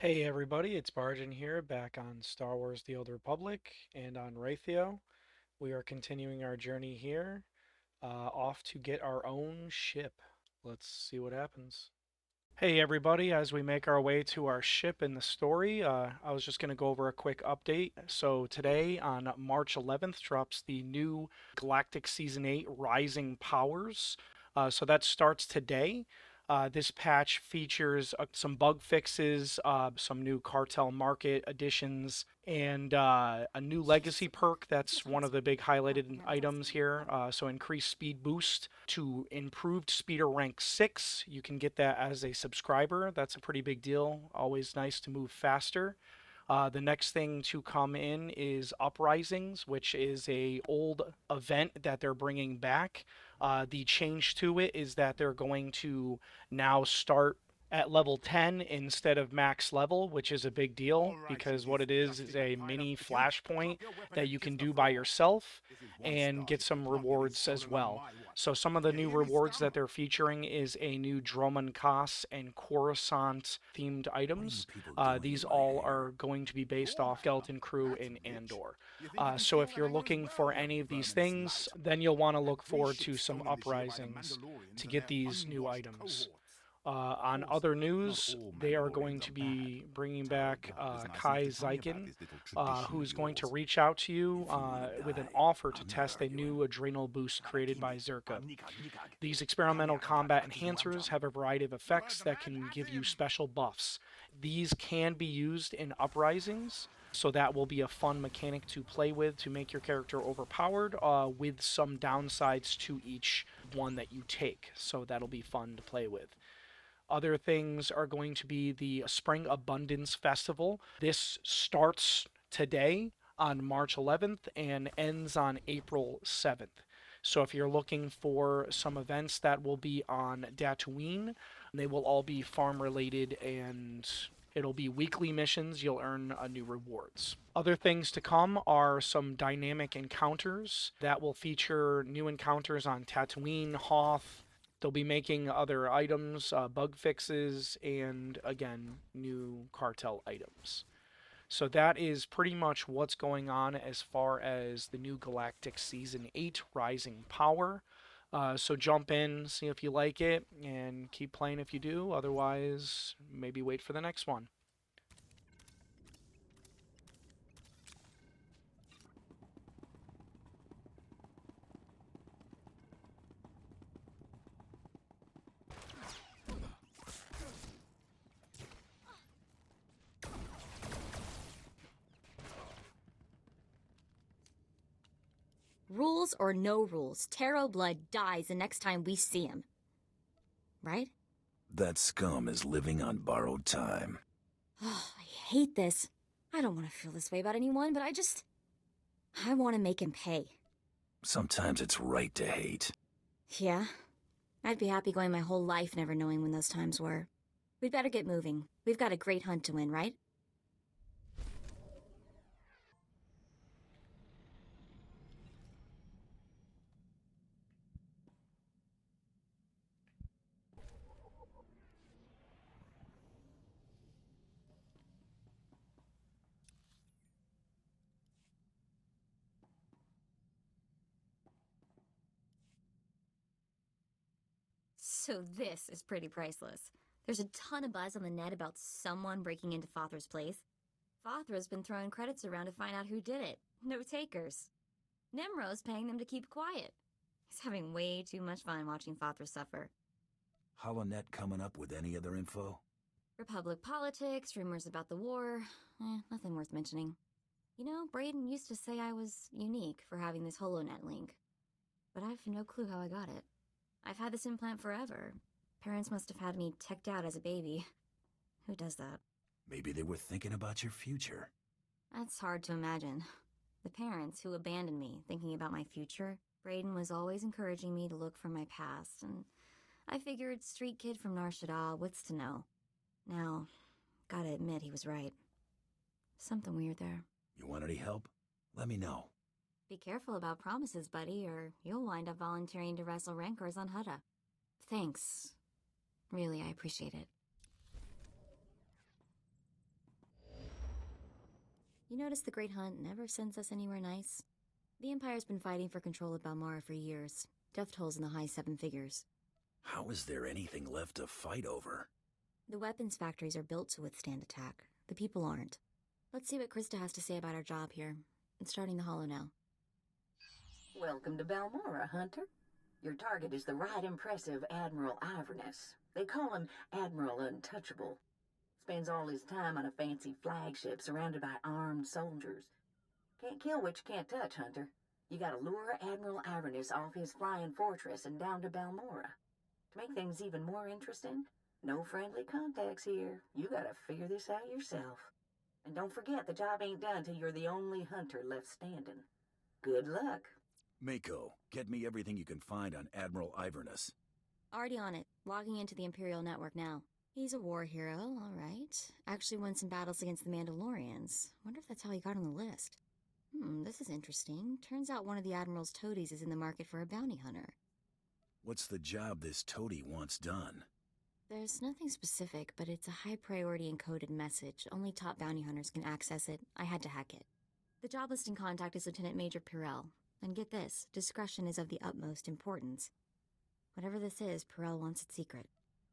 Hey everybody, it's Barjin here, back on Star Wars The Old Republic and on Rytheo. We are continuing our journey here, off to get our own ship. Let's see what happens. Hey everybody, as we make our way to our ship in the story, I was just going to go over a quick update. So today, on March 11th, drops the new Galactic Season 8 Rising Powers. So that starts today. This patch features some bug fixes, some new cartel market additions, and a new legacy perk that's one of the big highlighted items here. So increased speed boost to improved speeder rank 6. You can get that as a subscriber. That's a pretty big deal. Always nice to move faster. The next thing to come in is Uprisings, which is a old event that they're bringing back. The change to it is that they're going to now start at level 10 instead of max level, which is a big deal because what it is a mini flashpoint that you can do by yourself and get some rewards as well. So some of the new rewards that they're featuring is a new Droman Kaas and Coruscant themed items. These all are going to be based off Skeleton Crew in Andor. So if you're looking for any of these things, then you'll want to look forward to some uprisings to get these new items. On other news, they are going to be bringing back Kai Zykin, who's going to reach out to you with an offer to test a new adrenal boost created by Zerka. These experimental combat enhancers have a variety of effects that can give you special buffs. These can be used in uprisings, so that will be a fun mechanic to play with to make your character overpowered, with some downsides to each one that you take. So that'll be fun to play with. Other things are going to be the Spring Abundance Festival. This starts today on March 11th and ends on April 7th. So if you're looking for some events that will be on Tatooine, they will all be farm related and it'll be weekly missions. You'll earn new rewards. Other things to come are some dynamic encounters that will feature new encounters on Tatooine, Hoth. They'll be making other items, bug fixes, and again, new cartel items. So that is pretty much what's going on as far as the new Galactic Season 8 Rising Power. So jump in, see if you like it, and keep playing if you do. Otherwise, maybe wait for the next one. Rules or no rules, Taro Blood dies the next time we see him. Right? That scum is living on borrowed time. Oh, I hate this. I don't want to feel this way about anyone, but I want to make him pay. Sometimes it's right to hate. Yeah? I'd be happy going my whole life never knowing when those times were. We'd better get moving. We've got a great hunt to win, right? So this is pretty priceless. There's a ton of buzz on the net about someone breaking into Fothra's place. Fothra's been throwing credits around to find out who did it. No takers. Nemro's paying them to keep quiet. He's having way too much fun watching Fothra suffer. HoloNet coming up with any other info? Republic politics, rumors about the war. Nothing worth mentioning. You know, Brayden used to say I was unique for having this HoloNet link. But I've no clue how I got it. I've had this implant forever. Parents must have had me teched out as a baby. Who does that? Maybe they were thinking about your future. That's hard to imagine. The parents who abandoned me, thinking about my future, Brayden was always encouraging me to look for my past, and I figured street kid from Nar Shaddaa, what's to know? Now, gotta admit he was right. Something weird there. You want any help? Let me know. Be careful about promises, buddy, or you'll wind up volunteering to wrestle Rancors on Hutta. Thanks. Really, I appreciate it. You notice the Great Hunt never sends us anywhere nice? The Empire's been fighting for control of Balmora for years. Death tolls in the high 7 figures. How is there anything left to fight over? The weapons factories are built to withstand attack. The people aren't. Let's see what Krista has to say about our job here. It's starting the holo now. Welcome to Balmora, Hunter. Your target is the right impressive Admiral Iverness. They call him Admiral Untouchable. Spends all his time on a fancy flagship surrounded by armed soldiers. Can't kill what you can't touch, Hunter. You gotta lure Admiral Iverness off his flying fortress and down to Balmora. To make things even more interesting, no friendly contacts here. You gotta figure this out yourself. And don't forget, the job ain't done till you're the only hunter left standing. Good luck. Mako, get me everything you can find on Admiral Iverness. Already on it. Logging into the Imperial Network now. He's a war hero, all right. Actually won some battles against the Mandalorians. Wonder if that's how he got on the list. This is interesting. Turns out one of the Admiral's toadies is in the market for a bounty hunter. What's the job this toady wants done? There's nothing specific, but it's a high-priority encoded message. Only top bounty hunters can access it. I had to hack it. The job listing contact is Lieutenant Major Pyrrell. And get this, discretion is of the utmost importance. Whatever this is, Pyrrell wants it secret.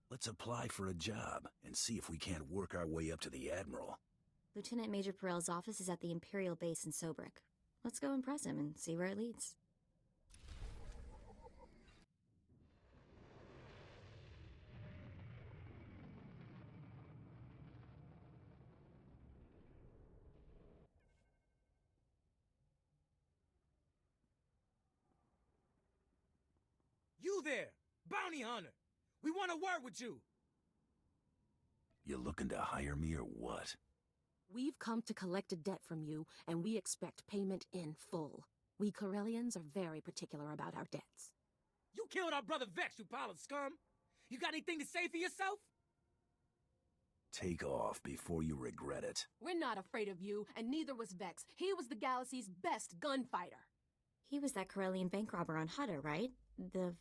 Let's apply for a job and see if we can't work our way up to the Admiral. Lieutenant Major Pyrrell's office is at the Imperial base in Sobrik. Let's go impress him and see where it leads. You there, bounty hunter! We want to work with you! You looking to hire me or what? We've come to collect a debt from you, and we expect payment in full. We Corellians are very particular about our debts. You killed our brother Vex, you pile of scum! You got anything to say for yourself? Take off before you regret it. We're not afraid of you, and neither was Vex. He was the galaxy's best gunfighter. He was that Corellian bank robber on Hutter, right? The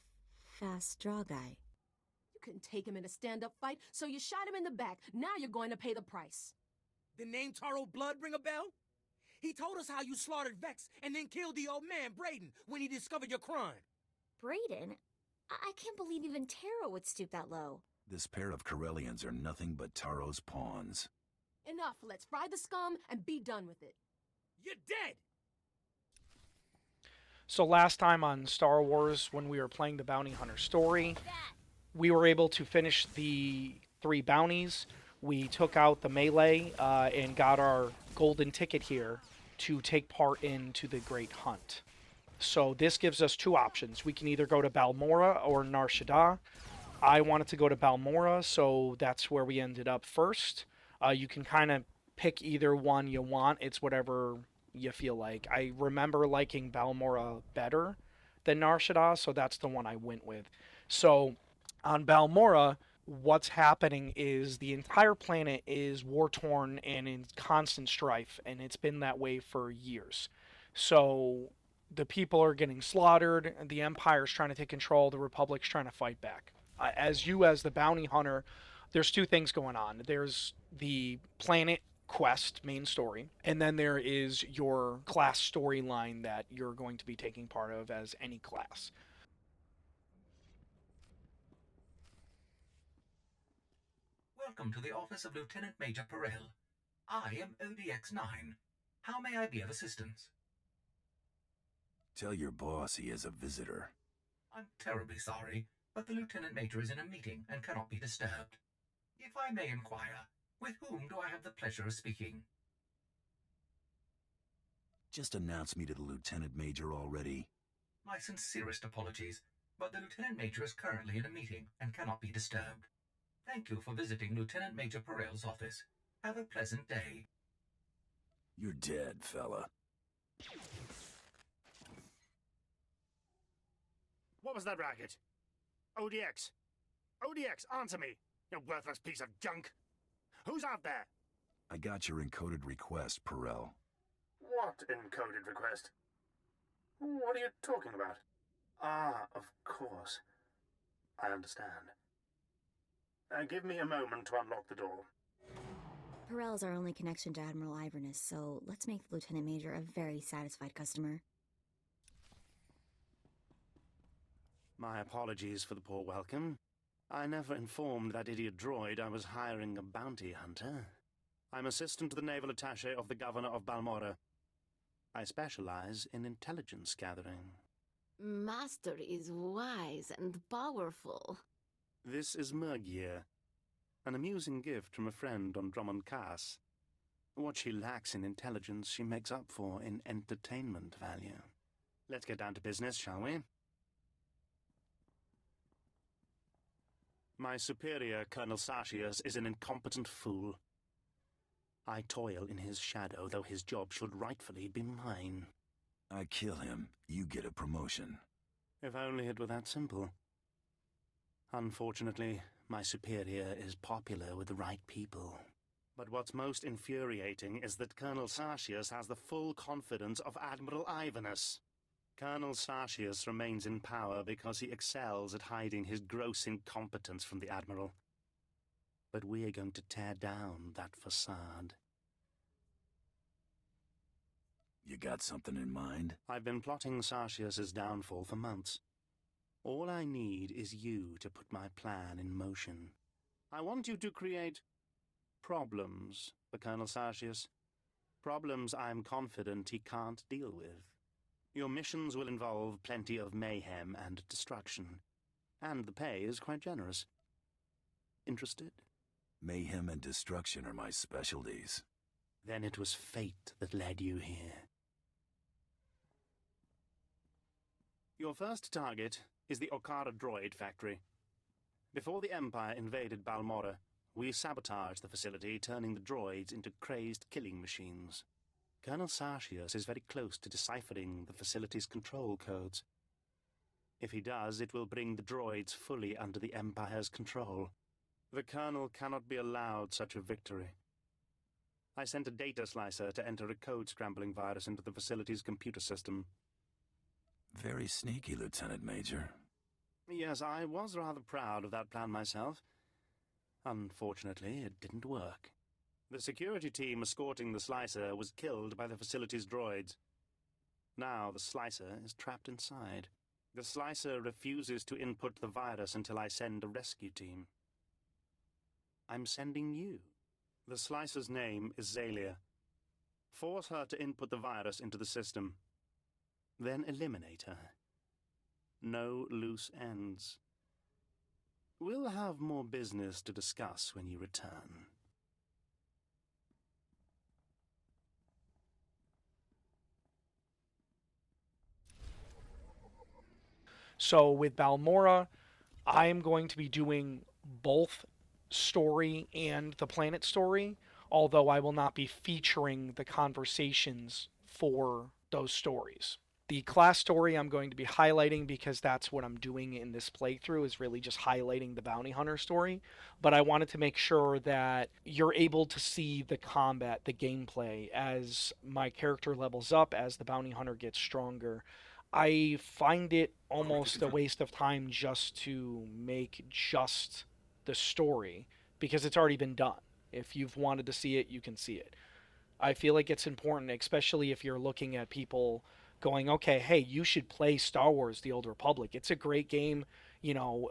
fast draw guy. You couldn't take him in a stand-up fight, so you shot him in the back. Now you're going to pay the price. The name Taro Blood ring a bell? He told us how you slaughtered Vex and then killed the old man, Brayden, when he discovered your crime. Brayden? I can't believe even Taro would stoop that low. This pair of Corellians are nothing but Taro's pawns. Enough, let's fry the scum and be done with it. You're dead! So last time on Star Wars, when we were playing the Bounty Hunter story, we were able to finish the 3 bounties. We took out the melee and got our golden ticket here to take part into the Great Hunt. So this gives us 2 options. We can either go to Balmora or Nar Shaddaa. I wanted to go to Balmora, so that's where we ended up first. You can kind of pick either one you want. It's whatever you feel like. I remember liking Balmora better than Nar Shaddaa, so that's the one I went with. So on Balmora, what's happening is the entire planet is war-torn and in constant strife, and it's been that way for years. So the people are getting slaughtered, and the Empire's trying to take control, the Republic's trying to fight back. As the bounty hunter, there's 2 things going on. There's the planet quest main story, and then there is your class storyline that you're going to be taking part of as any class. Welcome to the office of Lieutenant Major Pyrrell. I am ODX-9. How may I be of assistance? Tell your boss he is a visitor. I'm terribly sorry, but the Lieutenant Major is in a meeting and cannot be disturbed. If I may inquire, with whom do I have the pleasure of speaking? Just announce me to the Lieutenant Major already. My sincerest apologies, but the Lieutenant Major is currently in a meeting and cannot be disturbed. Thank you for visiting Lieutenant Major Pyrrell's office. Have a pleasant day. You're dead, fella. What was that racket? ODX! ODX, answer me, you worthless piece of junk! Who's out there? I got your encoded request, Pyrrell. What encoded request? What are you talking about? Ah, of course. I understand. Give me a moment to unlock the door. Perel's our only connection to Admiral Iverness, so let's make the Lieutenant Major a very satisfied customer. My apologies for the poor welcome. I never informed that idiot droid I was hiring a bounty hunter. I'm assistant to the naval attaché of the governor of Balmora. I specialize in intelligence gathering. Master is wise and powerful. This is Murgier, an amusing gift from a friend on Drummond Cass. What she lacks in intelligence, she makes up for in entertainment value. Let's get down to business, shall we? My superior, Colonel Sartius, is an incompetent fool. I toil in his shadow, though his job should rightfully be mine. I kill him, you get a promotion. If only it were that simple. Unfortunately, my superior is popular with the right people. But what's most infuriating is that Colonel Sartius has the full confidence of Admiral Iverness. Colonel Sartius remains in power because he excels at hiding his gross incompetence from the Admiral. But we are going to tear down that facade. You got something in mind? I've been plotting Sartius's downfall for months. All I need is you to put my plan in motion. I want you to create problems for Colonel Sartius. Problems I'm confident he can't deal with. Your missions will involve plenty of mayhem and destruction, and the pay is quite generous. Interested? Mayhem and destruction are my specialties. Then it was fate that led you here. Your first target is the Okara droid factory. Before the Empire invaded Balmora, we sabotaged the facility, turning the droids into crazed killing machines. Colonel Sartius is very close to deciphering the facility's control codes. If he does, it will bring the droids fully under the Empire's control. The Colonel cannot be allowed such a victory. I sent a data slicer to enter a code-scrambling virus into the facility's computer system. Very sneaky, Lieutenant Major. Yes, I was rather proud of that plan myself. Unfortunately, it didn't work. The security team escorting the slicer was killed by the facility's droids. Now the slicer is trapped inside. The slicer refuses to input the virus until I send a rescue team. I'm sending you. The slicer's name is Zalia. Force her to input the virus into the system. Then eliminate her. No loose ends. We'll have more business to discuss when you return. So with Balmora, I am going to be doing both story and the planet story, although I will not be featuring the conversations for those stories. The class story I'm going to be highlighting because that's what I'm doing in this playthrough is really just highlighting the bounty hunter story, but I wanted to make sure that you're able to see the combat, the gameplay as my character levels up, as the bounty hunter gets stronger. I find it almost a waste of time just to make just the story because it's already been done. If you've wanted to see it, you can see it. I feel like it's important, especially if you're looking at people going, okay, hey, you should play Star Wars The Old Republic. It's a great game. You know,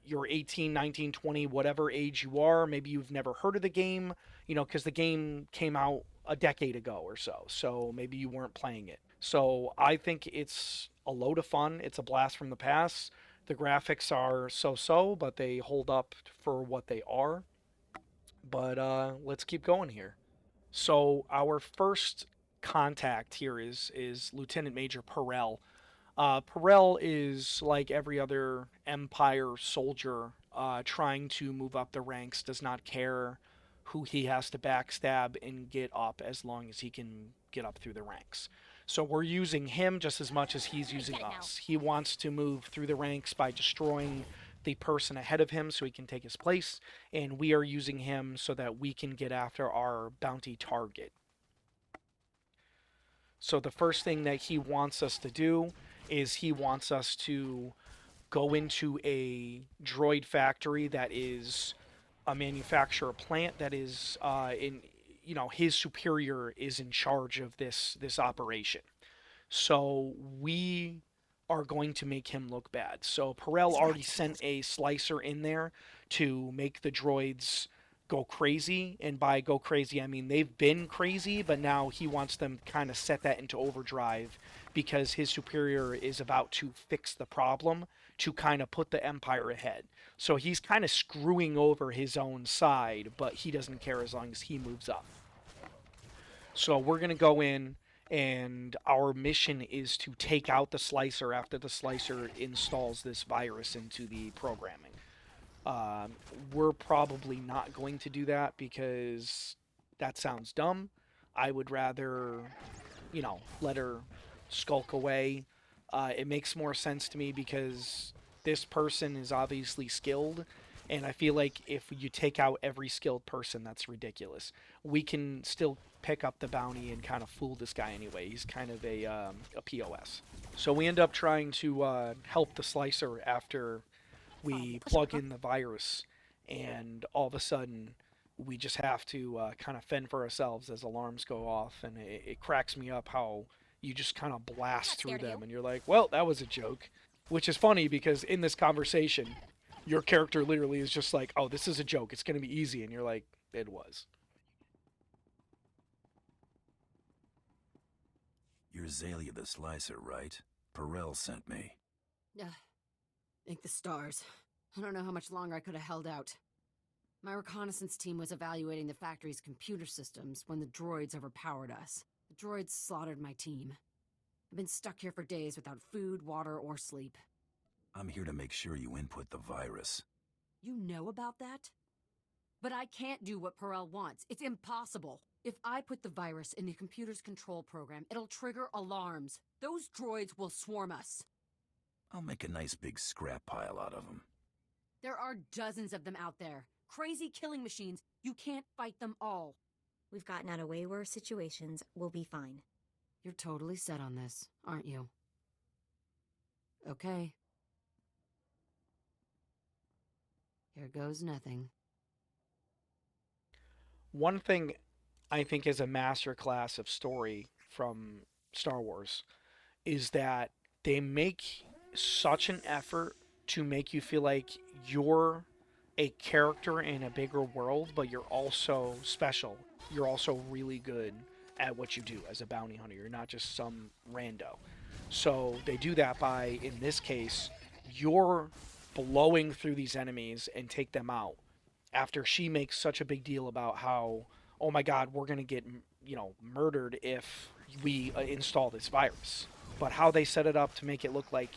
you're 18, 19, 20, whatever age you are. Maybe you've never heard of the game, you know, because the game came out a decade ago or so. So maybe you weren't playing it. So I think it's a load of fun. It's a blast from the past. The graphics are so-so, but they hold up for what they are. But let's keep going here. So our first contact here is Lieutenant Major Perel. Perel is like every other Empire soldier trying to move up the ranks, does not care who he has to backstab and get up as long as he can get up through the ranks. So we're using him just as much as he's using us. He wants to move through the ranks by destroying the person ahead of him so he can take his place, and we are using him so that we can get after our bounty target. So the first thing that he wants us to do is he wants us to go into a droid factory that is a manufacturer plant that is in his superior is in charge of this operation. So we are going to make him look bad. So Perel already sent a slicer in there to make the droids go crazy, and by go crazy I mean they've been crazy, but now he wants them kind of set that into overdrive because his superior is about to fix the problem to kind of put the empire ahead. So he's kind of screwing over his own side, but he doesn't care as long as he moves up. So we're going to go in, and our mission is to take out the slicer after the slicer installs this virus into the programming. We're probably not going to do that because that sounds dumb. I would rather, let her skulk away. It makes more sense to me because this person is obviously skilled, and I feel like if you take out every skilled person, that's ridiculous. We can still pick up the bounty and kind of fool this guy anyway. He's kind of a POS. So we end up trying to help the slicer after we plug in the virus, and all of a sudden we just have to kind of fend for ourselves as alarms go off, and it cracks me up how you just kind of blast through them and you're like, well, that was a joke. Which is funny because in this conversation your character literally is just like, oh, this is a joke, it's going to be easy, and you're like, it was. You're Zalia the Slicer, right? Perel sent me. Thank the stars. I don't know how much longer I could have held out. My reconnaissance team was evaluating the factory's computer systems when the droids overpowered us. The droids slaughtered my team. I've been stuck here for days without food, water, or sleep. I'm here to make sure you input the virus. You know about that? But I can't do what Perel wants. It's impossible. If I put the virus in the computer's control program, it'll trigger alarms. Those droids will swarm us. I'll make a nice big scrap pile out of them. There are dozens of them out there. Crazy killing machines. You can't fight them all. We've gotten out of way worse situations. We'll be fine. You're totally set on this, aren't you? Okay. Here goes nothing. One thing I think is a masterclass of story from Star Wars is that they make such an effort to make you feel like you're a character in a bigger world, but you're also special. You're also really good at what you do as a bounty hunter. You're not just some rando. So they do that by, in this case, you're blowing through these enemies and take them out after she makes such a big deal about how, oh my god, we're going to get, murdered if we install this virus. But how they set it up to make it look like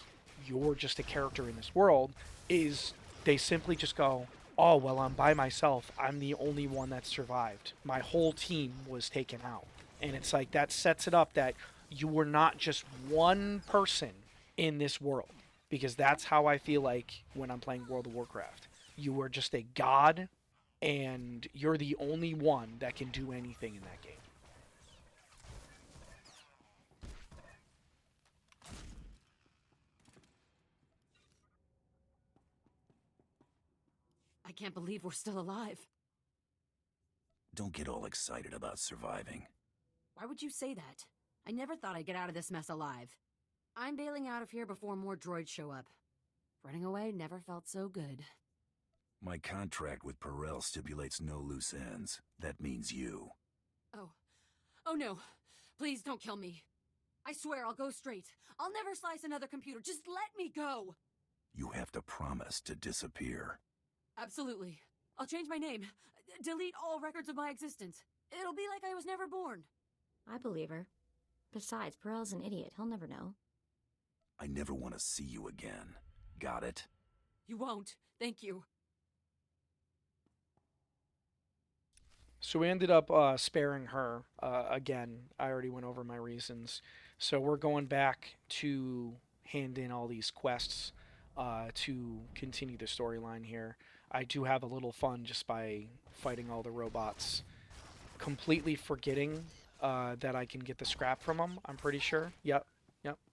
you're just a character in this world is they simply just go, oh, well, I'm by myself. I'm the only one that survived. My whole team was taken out. And it's like that sets it up that you were not just one person in this world. Because that's how I feel like when I'm playing World of Warcraft. You were just a god, and you're the only one that can do anything in that game. I can't believe we're still alive. Don't get all excited about surviving. Why would you say that? I never thought I'd get out of this mess alive. I'm bailing out of here before more droids show up. Running away never felt so good. My contract with Perel stipulates no loose ends. That means you. Oh no. Please don't kill me. I swear I'll go straight. I'll never slice another computer. Just let me go. You have to promise to disappear. Absolutely. I'll change my name. Delete all records of my existence. It'll be like I was never born. I believe her. Besides, Perel's an idiot. He'll never know. I never want to see you again. Got it? You won't. Thank you. So we ended up sparing her. Again, I already went over my reasons. So we're going back to hand in all these quests to continue the storyline here. I do have a little fun just by fighting all the robots. Completely forgetting that I can get the scrap from them, I'm pretty sure. Yep,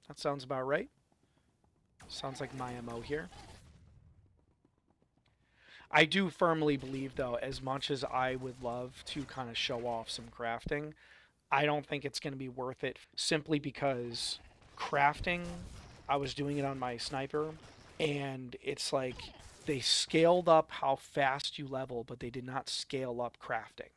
that sounds about right. Sounds like my MO here. I do firmly believe, though, as much as I would love to kind of show off some crafting, I don't think it's going to be worth it simply because crafting, I was doing it on my sniper, and it's like they scaled up how fast you level, but they did not scale up crafting.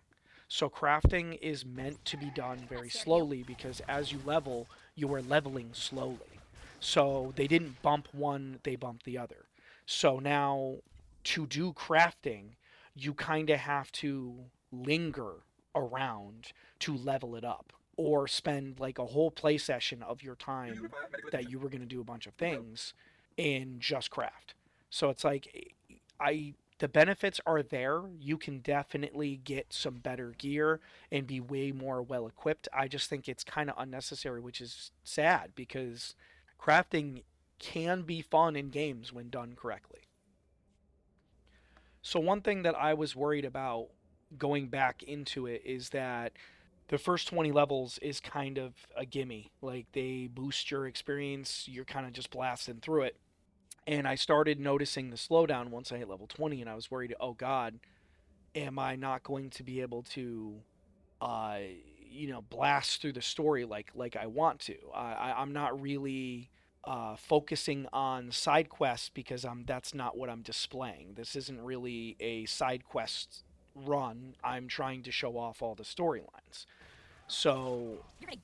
So crafting is meant to be done very slowly because as you level, you are leveling slowly. So they didn't bump one, they bumped the other. So now to do crafting, you kind of have to linger around to level it up or spend like a whole play session of your time that you were going to do a bunch of things in just craft. So it's like I the benefits are there. You can definitely get some better gear and be way more well equipped. I just think it's kind of unnecessary, which is sad because crafting can be fun in games when done correctly. So one thing that I was worried about going back into it is that the first 20 levels is kind of a gimme. Like they boost your experience, you're kind of just blasting through it. And I started noticing the slowdown once I hit level 20, and I was worried, oh God, am I not going to be able to, uh, blast through the story like I want to? I'm not really focusing on side quests because that's not what I'm displaying. This isn't really a side quest run. I'm trying to show off all the storylines. So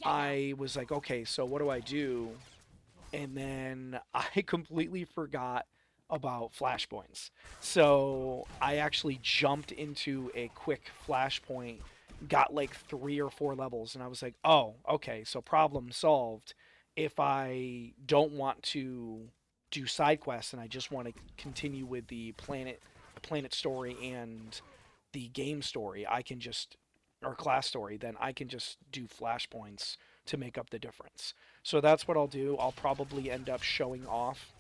I was like, okay, so what do I do? And then I completely forgot about flashpoints. So I actually jumped into a quick flashpoint, got like 3 or 4 levels, and I was like, oh, okay, so problem solved. If I don't want to do side quests and I just want to continue with the planet story and the game story, I can just or class story, then I can just do flashpoints to make up the difference. So that's what I'll do. I'll probably end up showing off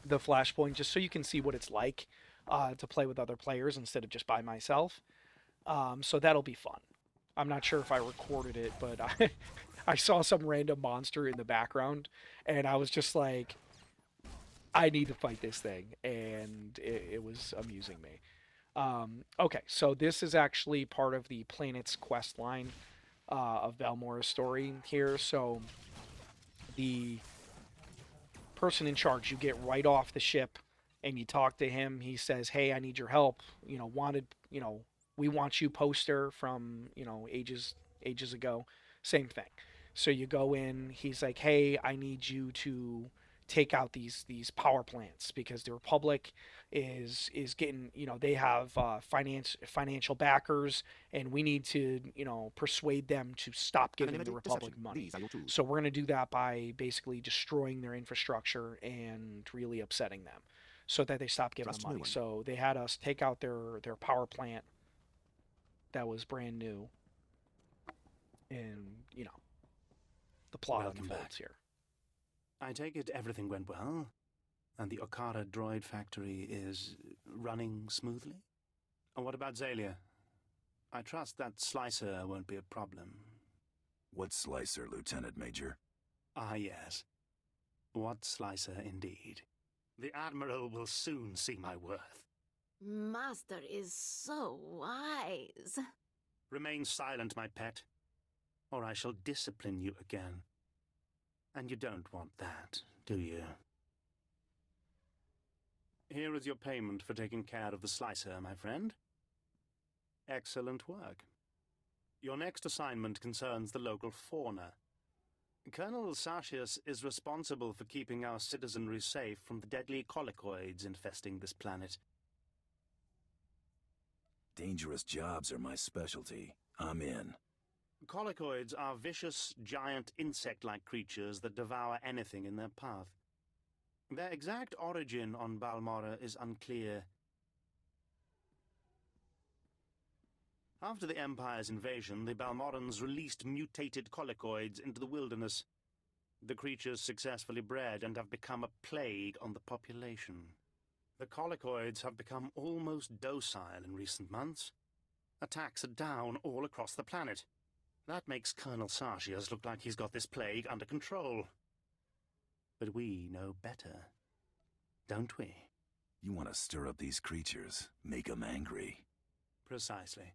the flashpoint just so you can see what it's like to play with other players instead of just by myself. So that'll be fun. I'm not sure if I recorded it, but I saw some random monster in the background, and I was just like, I need to fight this thing, and it was amusing me. Okay, so this is actually part of the planet's quest line of Balmora's story here. So the person in charge, you get right off the ship and you talk to him. He says, hey, I need your help. We want you poster from, ages ago. Same thing. So you go in, he's like, hey, I need you to take out these power plants because the Republic is getting, they have financial backers, and we need to persuade them to stop giving the Republic money. So we're going to do that by basically destroying their infrastructure and really upsetting them so that they stop giving them money. So they had us take out their power plant that was brand new, and the plot Welcome unfolds back. here. I take it everything went well, and the Okara droid factory is running smoothly? And what about Zalia? I trust that slicer won't be a problem. What slicer, Lieutenant Major? Ah, yes. What slicer indeed. The Admiral will soon see my worth. Master is so wise. Remain silent, my pet, or I shall discipline you again. And you don't want that, do you? Here is your payment for taking care of the slicer, my friend. Excellent work. Your next assignment concerns the local fauna. Colonel Sartius is responsible for keeping our citizenry safe from the deadly colicoids infesting this planet. Dangerous jobs are my specialty. I'm in. Colicoids are vicious, giant insect-like creatures that devour anything in their path. Their exact origin on Balmora is unclear. After the Empire's invasion, the Balmorans released mutated colicoids into the wilderness. The creatures successfully bred and have become a plague on the population. The colicoids have become almost docile in recent months. Attacks are down all across the planet. That makes Colonel Sartius look like he's got this plague under control. But we know better, don't we? You want to stir up these creatures, make them angry. Precisely.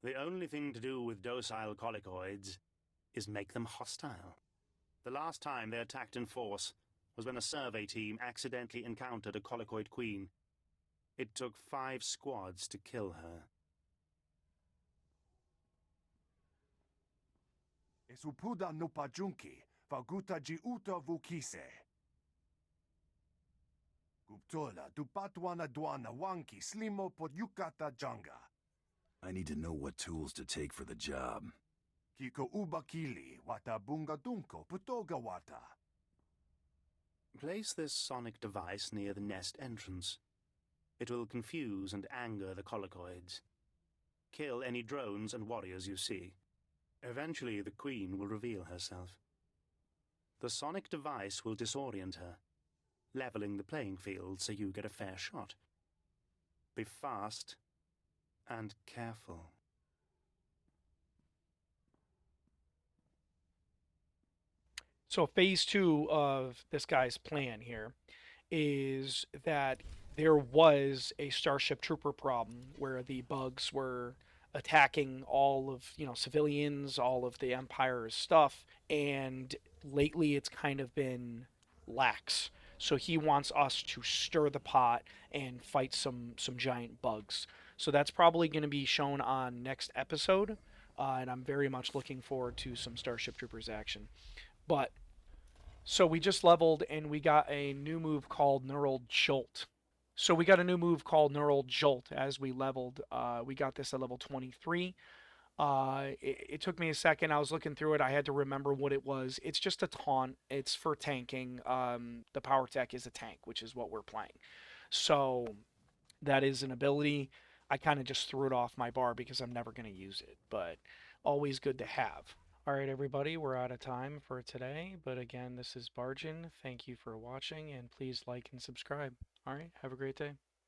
The only thing to do with docile colicoids is make them hostile. The last time they attacked in force was when a survey team accidentally encountered a colicoid queen. It took 5 squads to kill her. Esupuda nupajunki, vaguta jiuta vukise. Guptola dupatwana dwana wanki slimo podyukata janga. I need to know what tools to take for the job. Kiko ubakili wata bunga dunko putoga wata. Place this sonic device near the nest entrance. It will confuse and anger the colicoids. Kill any drones and warriors you see. Eventually, the queen will reveal herself. The sonic device will disorient her, leveling the playing field so you get a fair shot. Be fast and careful. So phase 2 of this guy's plan here is that there was a Starship Trooper problem where the bugs were attacking all of, civilians, all of the Empire's stuff, and lately it's kind of been lax. So he wants us to stir the pot and fight some giant bugs. So that's probably going to be shown on next episode, and I'm very much looking forward to some Starship Troopers action. But so we just leveled and we got a new move called Neural Jolt. So we got a new move called Neural Jolt as we leveled. We got this at level 23. It took me a second. I was looking through it. I had to remember what it was. It's just a taunt. It's for tanking. The power tech is a tank, which is what we're playing. So that is an ability. I kind of just threw it off my bar because I'm never going to use it, but always good to have. All right, everybody, we're out of time for today. But again, this is Barjin. Thank you for watching, and please like and subscribe. All right, have a great day.